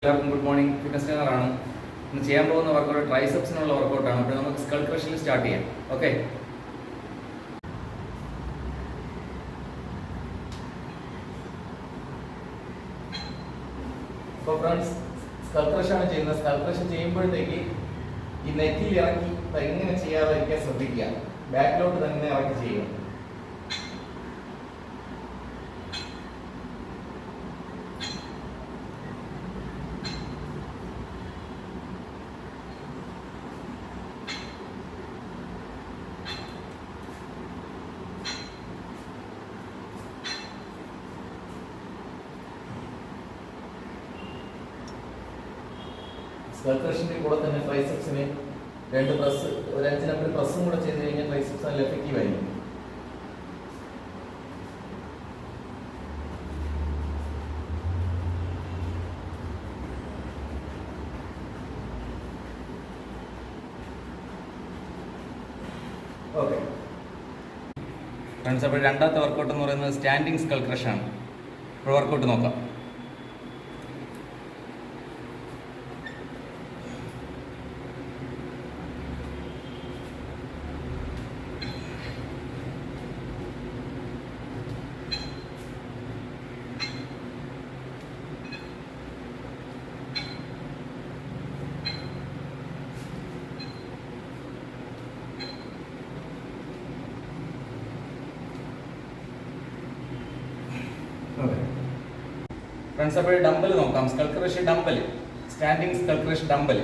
എല്ലാവർക്കും good morning. Fitness ട്രെയിനറാണ്. ഇന്ന് ചെയ്യാൻ പോകുന്ന വർക്കൗട്ട് ട്രൈസെപ്സിനുള്ള വർക്കൗട്ടാണ്. അപ്പോൾ നമുക്ക് സ്കൾ ക്രഷിൽ സ്റ്റാർട്ട് ചെയ്യാം. ഓക്കെ, അപ്പോൾ ഫ്രണ്ട്സ്, സ്കൾ ക്രഷാണ് ചെയ്യുന്നത്. സ്കൾ ക്രഷ് ചെയ്യുമ്പോഴത്തേക്ക് ഈ നെറ്റിൽ ഇറക്കി എങ്ങനെ ചെയ്യാതിരിക്കാൻ ശ്രദ്ധിക്കുക. ബാക്കിലോട്ട് തന്നെ ഇറക്കി ചെയ്യുക. സ്കൾ ക്രഷിന്റെ കൂടെ തന്നെ ട്രൈസെപ്സിന് രണ്ട് പ്രസ്, ഒരു 5 നമ്പർ പ്രസ്സും കൂടെ ചെയ്ത് കഴിഞ്ഞാൽ ട്രൈസെപ്സ് നല്ല എഫക്റ്റീവ് ആയിരിക്കും. ഓക്കെ ഫ്രണ്ട്സ്, അപ്പോൾ രണ്ടാമത്തെ വർക്കൗട്ട് എന്ന് പറയുന്നത് സ്റ്റാൻഡിങ് സ്കൾ ക്രഷാണ്. ഇപ്പോൾ വർക്കൗട്ട് നോക്കാം. ഫ്രണ്ട്സ്, അപ്പോൾ ഡമ്പൽ നോക്കാം. Skull crush dumbbell, standing skull crush dumbbell.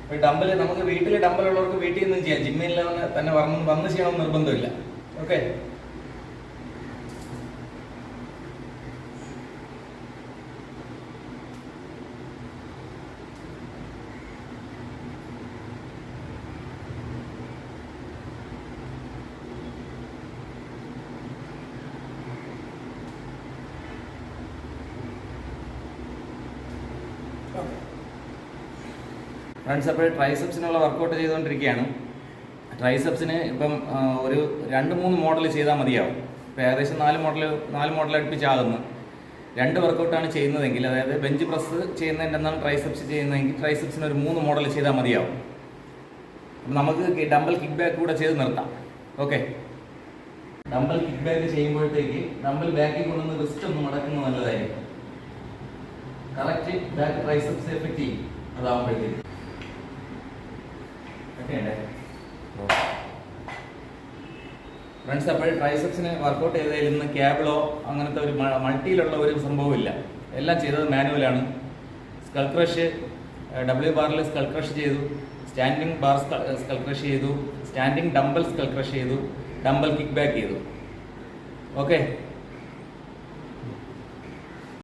അപ്പോൾ ഡമ്പൽ നമുക്ക് വീട്ടിൽ ഡമ്പൽ ഉള്ളവർക്ക് വീട്ടിൽ നിന്നും ചെയ്യാം. ജിമ്മിൽ തന്നെ വന്ന് ചെയ്യണമെന്ന് നിർബന്ധമില്ല. ഓക്കെ, ഫ്രണ്ട്സ്, അപ്പോൾ ട്രൈസെപ്സിനുള്ള വർക്കൗട്ട് ചെയ്തുകൊണ്ടിരിക്കുകയാണ്. ട്രൈസെപ്സിന് ഇപ്പം ഒരു 2-3 മോഡൽ ചെയ്താൽ മതിയാവും. ഇപ്പോൾ ഏകദേശം 4 മോഡൽ അടുപ്പിച്ചാകുന്നു. 2 വർക്കൗട്ടാണ് ചെയ്യുന്നതെങ്കിൽ, അതായത് ബെഞ്ച് പ്രസ് ചെയ്യുന്നതിൻ്റെ എന്നാൽ ട്രൈസെപ്സ് ചെയ്യുന്നതെങ്കിൽ ട്രൈസെപ്സിന് ഒരു 3 മോഡൽ ചെയ്താൽ മതിയാവും. അപ്പം നമുക്ക് ഡമ്പൽ കിക്ക് ബാക്ക് കൂടെ ചെയ്ത് നിർത്താം. ഓക്കെ, ഡമ്പൽ കിക്ക് ബാക്ക് ചെയ്യുമ്പോഴത്തേക്ക് ഡമ്പൽ ബാക്കിൽ കൊണ്ടുവന്ന് റിസ്റ്റ് ഒന്ന് മടക്കുന്നത് നല്ലതായിരിക്കും. കറക്റ്റ് ബാക്ക് ട്രൈസെപ്സ് എഫക്റ്റ് ചെയ്യും അതാവുമ്പോഴത്തേക്ക്. ഫ്രണ്ട്സ്, അപ്പോൾ ട്രൈസെപ്സിന് വർക്കൗട്ട് ചെയ്തതിൽ നിന്ന് ക്യാബിളോ അങ്ങനത്തെ ഒരു മൾട്ടിയിലുള്ള ഒരു സംഭവമില്ല. എല്ലാം ചെയ്തത് മാനുവലാണ്. സ്കൾ ക്രഷ്, W ബാറിൽ സ്കൾ ക്രഷ് ചെയ്തു, സ്റ്റാൻഡിങ് ബാർ സ്കൾ ക്രഷ് ചെയ്തു, സ്റ്റാൻഡിങ് ഡംബൽ സ്കൾ ക്രഷ് ചെയ്തു, ഡംബൽ കിക്ക് ബാക്ക് ചെയ്തു. ഓക്കെ.